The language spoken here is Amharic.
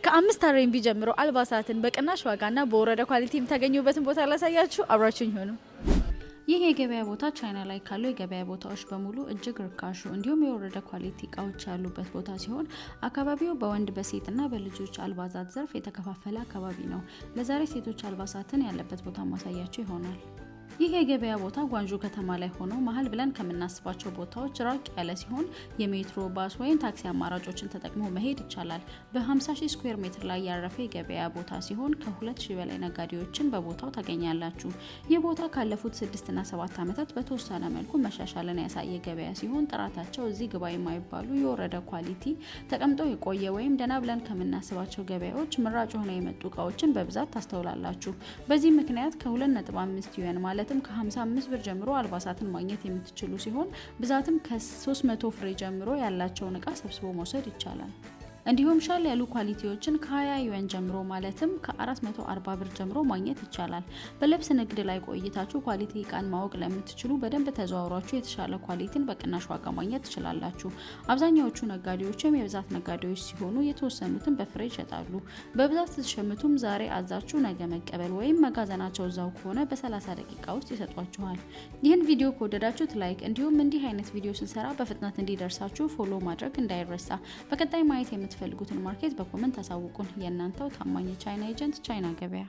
ከ5 አሬንቢ ጀምሮ አልባሳትን በቅናሽ ዋጋና በወረደ ኳሊቲ የምታገኙበትን ቦታ ላሳያችሁ፣ አብራችሁኝ ሆኑ። ይህ የገበያ ቦታ ቻይና ላይ ካሉ የገበያ ቦታዎች በሙሉ እጅግ ርካሹ እንዲሁም የወረደ ኳሊቲ እቃዎች ያሉበት ቦታ ሲሆን አካባቢው በወንድ በሴትና በልጆች አልባሳት ዘርፍ የተከፋፈለ አካባቢ ነው። ለዛሬ ሴቶች አልባሳትን ያለበት ቦታ ማሳያችሁ ይሆናል። ይህ የገበያ ቦታ ጓንጆ ከተማ ላይ ሆኖ መሀል ብለን ከምናስባቸው ቦታዎች ራቅ ያለ ሲሆን የሜትሮ ባስ ወይም ታክሲ አማራጮችን ተጠቅሞ መሄድ ይቻላል። በ50,000 ስኩዌር ሜትር ላይ ያረፈ የገበያ ቦታ ሲሆን ከ2,000 በላይ ነጋዴዎችን በቦታው ታገኛላችሁ። ይህ ቦታ ካለፉት 6 እና 7 ዓመታት በተወሰነ መልኩ መሻሻልን ያሳየ ገበያ ሲሆን ጥራታቸው እዚህ ግባ የማይባሉ የወረደ ኳሊቲ ተቀምጠው የቆየ ወይም ደና ብለን ከምናስባቸው ገበያዎች ምራጭ ሆነው የመጡ እቃዎችን በብዛት ታስተውላላችሁ። በዚህ ምክንያት ከ2.5 ዩዋን ማለት ከ55 ብር ጀምሮ አልባሳትን ማግኘት የምትችሉ ሲሆን ብዛትም ከ300 ፍሬ ጀምሮ ያላቸውን እቃ ሰብስቦ መውሰድ ይቻላል። እንዲሁም ሻል ያሉ ኳሊቲዎችን ከ20 ዩዋን ጀምሮ ማለትም ከ440 ብር ጀምሮ ማግኘት ይቻላል። በልብስ ንግድ ላይ ቆይታችሁ ኳሊቲ እቃን ማወቅ ለምትችሉ በደንብ ተዘዋውራችሁ የተሻለ ኳሊቲን በቅናሽ ዋጋ ማግኘት ትችላላችሁ። አብዛኛዎቹ ነጋዴዎችም የብዛት ነጋዴዎች ሲሆኑ የተወሰኑትን በፍሬ ይሸጣሉ። በብዛት ስትሸምቱም ዛሬ አዛችሁ ነገ መቀበል ወይም መጋዘናቸው እዛው ከሆነ በ30 ደቂቃ ውስጥ ይሰጧችኋል። ይህን ቪዲዮ ከወደዳችሁት ላይክ፣ እንዲሁም እንዲህ አይነት ቪዲዮ ስንሰራ በፍጥነት እንዲደርሳችሁ ፎሎ ማድረግ እንዳይረሳ። በቀጣይ ማየት የምትፈልጉትን ማርኬት በኮሜንት አሳውቁን። የእናንተው ታማኝ የቻይና ኤጀንት ቻይና ገበያ።